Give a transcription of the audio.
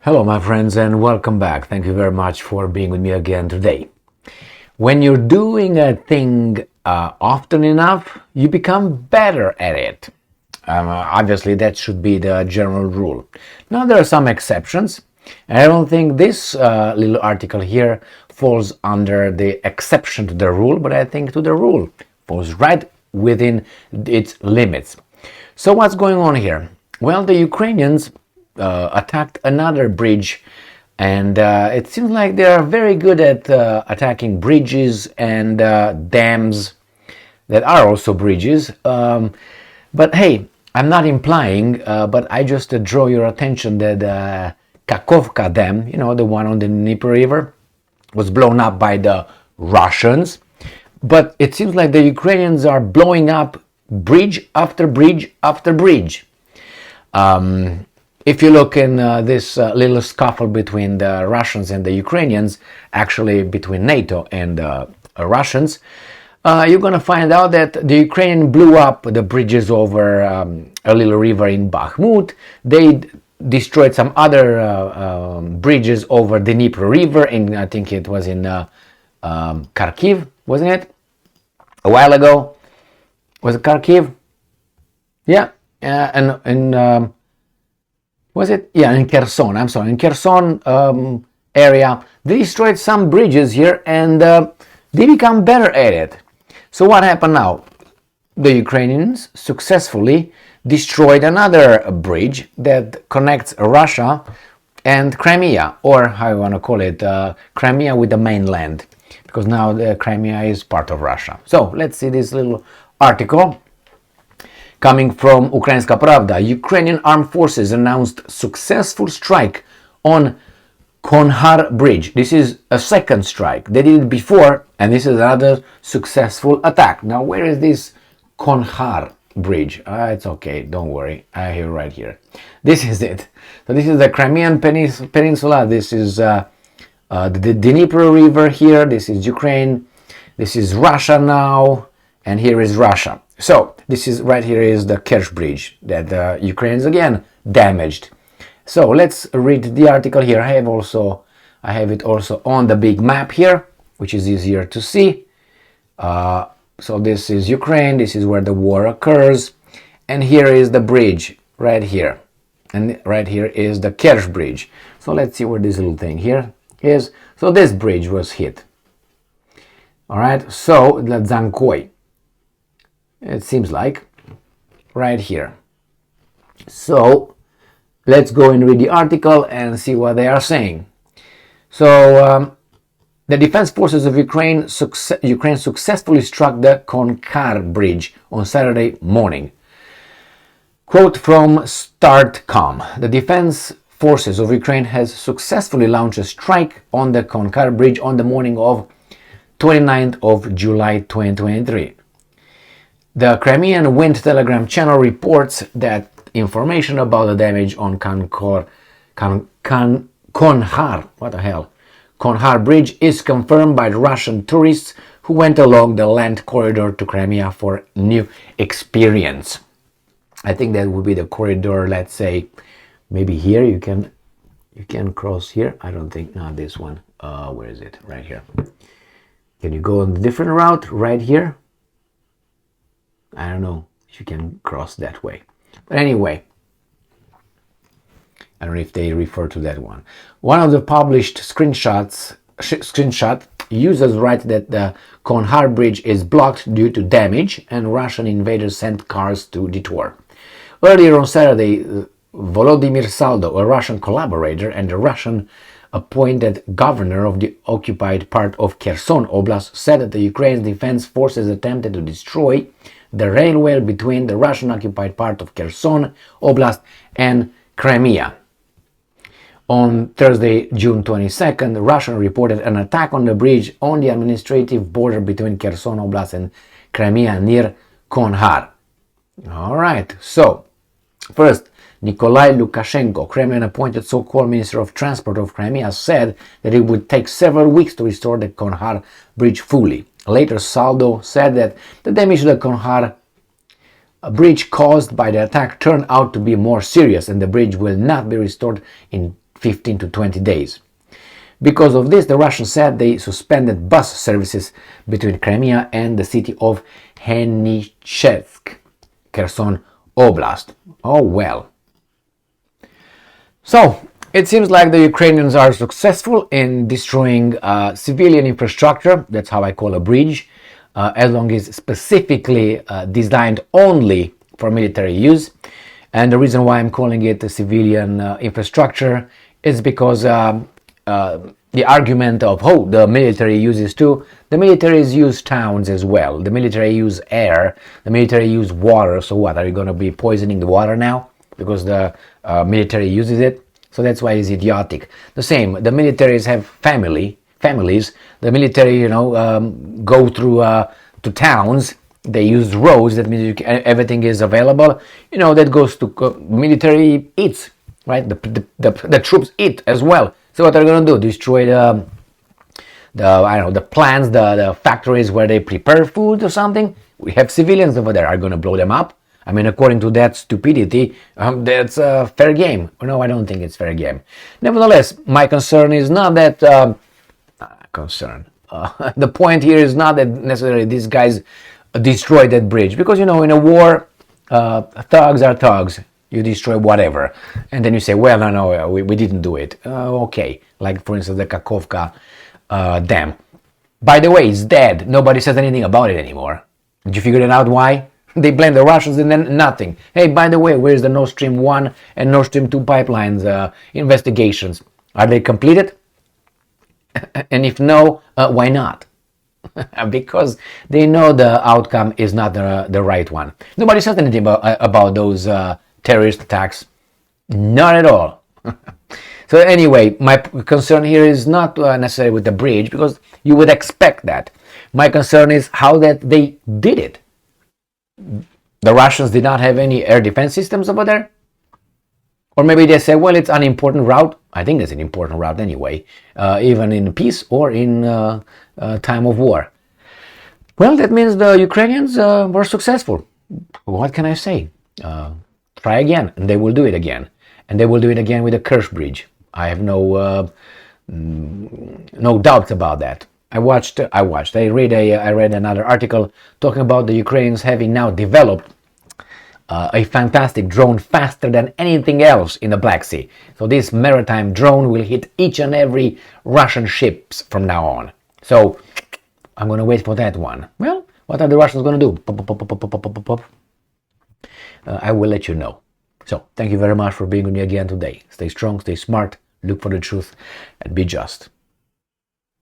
Hello, my friends, and welcome back. Thank you very much for being with me again today. When you're doing a thing often enough, you become better at it. Obviously, that should be the general rule. Now, there are some exceptions, and I don't think this little article here falls under the exception to the rule, but I think to the rule falls right within its limits. So, what's going on here? Well, the Ukrainians attacked another bridge, and it seems like they are very good at attacking bridges and dams that are also bridges. But hey, I'm not implying, but I just draw your attention that the Kakhovka dam, the one on the Dnieper River, was blown up by the Russians. But it seems like the Ukrainians are blowing up bridge after bridge after bridge. If you look in this little scuffle between the Russians and the Ukrainians, actually between NATO and Russians, you're going to find out that the Ukrainian blew up the bridges over a little river in Bakhmut. They destroyed some other bridges over the Dnieper River, and I think it was in Kharkiv, wasn't it? A while ago. Was it Kharkiv? Yeah, and was it? Yeah, in Kherson. I'm sorry, in Kherson area, they destroyed some bridges here, and they become better at it. So what happened now? The Ukrainians successfully destroyed another bridge that connects Russia and Crimea, or how you want to call it, Crimea with the mainland, because now the Crimea is part of Russia. So let's see this little article. Coming from Ukrainska Pravda, Ukrainian armed forces announced successful strike on Chonhar bridge. This is a second strike. They did it before, and this is another successful attack. Now, where is this Chonhar bridge? It's okay, don't worry. I have it right here. This is it. So this is the Crimean Peninsula. This is the Dnieper River here. This is Ukraine. This is Russia now, and here is Russia. So this is right here is the Kerch bridge that the Ukrainians again damaged. So let's read the article here. I have it also on the big map here, which is easier to see. So this is Ukraine. This is where the war occurs, and here is the bridge right here, and right here is the Kerch bridge. So let's see where this little thing here is. So this bridge was hit. All right. So the Zankoy. It seems like right here. So let's go and read the article and see what they are saying. So the defense forces of Ukraine successfully struck the Chonhar bridge on Saturday morning. Quote from Startcom: the defense forces of Ukraine has successfully launched a strike on the Chonhar bridge on the morning of 29th of July 2023. The Crimean Wind Telegram channel reports that information about the damage on Chonhar bridge is confirmed by Russian tourists who went along the land corridor to Crimea for new experience. I think that would be the corridor. Let's say maybe here you can cross here. I don't think not this one. Where is it? Right here. Can you go on a different route right here? I don't know if you can cross that way. But anyway, I don't know if they refer to that one. One of the published screenshot users write that the Chonhar bridge is blocked due to damage and Russian invaders sent cars to detour. Earlier on Saturday, Volodymyr Saldo, a Russian collaborator and a Russian appointed governor of the occupied part of Kherson Oblast, said that the Ukraine's defense forces attempted to destroy the railway between the Russian-occupied part of Kherson Oblast and Crimea. On Thursday, June 22nd, Russia reported an attack on the bridge on the administrative border between Kherson Oblast and Crimea near Chonhar. All right, so first, Nikolai Lukashenko, Kremlin-appointed so-called Minister of Transport of Crimea, said that it would take several weeks to restore the Chonhar bridge fully. Later, Saldo said that the damage to the Chonhar bridge caused by the attack turned out to be more serious and the bridge will not be restored in 15 to 20 days. Because of this, the Russians said they suspended bus services between Crimea and the city of Henichevsk, Kherson Oblast. Oh well. So, it seems like the Ukrainians are successful in destroying civilian infrastructure. That's how I call a bridge, as long as it's specifically designed only for military use. And the reason why I'm calling it a civilian infrastructure is because the argument of, oh, the military uses too, the militaries use towns as well. The military use air, the military use water. So what, are you going to be poisoning the water now because the military uses it? So that's why it's idiotic. The same, the militaries have families. The military, go through to towns. They use roads. That means everything is available. That goes to military eats, right? The troops eat as well. So what are they going to do? Destroy the plants, the factories where they prepare food or something? We have civilians over there. Are going to blow them up? I mean, according to that stupidity, that's fair game. No, I don't think it's fair game. Nevertheless, my concern is not that the point here is not that necessarily these guys destroy that bridge, because in a war, thugs are thugs. You destroy whatever, and then you say, well, no, we didn't do it. Okay, like for instance the Kakhovka dam. By the way, it's dead. Nobody says anything about it anymore. Did you figure it out why? They blame the Russians and then nothing. Hey, by the way, where's the Nord Stream 1 and Nord Stream 2 pipelines investigations? Are they completed? And if no, why not? Because they know the outcome is not the right one. Nobody says anything about those terrorist attacks. Not at all. So anyway, my concern here is not necessarily with the bridge, because you would expect that. My concern is how that they did it. The Russians did not have any air defense systems over there? Or maybe they say, well, it's an important route. I think it's an important route anyway, even in peace or in time of war. Well, that means the Ukrainians were successful. What can I say? Try again, and they will do it again. And they will do it again with the Kerch Bridge. I have no doubts about that. I read another article talking about the Ukrainians having now developed a fantastic drone faster than anything else in the Black Sea. So this maritime drone will hit each and every Russian ships from now on. So I'm going to wait for that one. Well, what are the Russians going to do? I will let you know. So thank you very much for being with me again today. Stay strong, stay smart, look for the truth, and be just.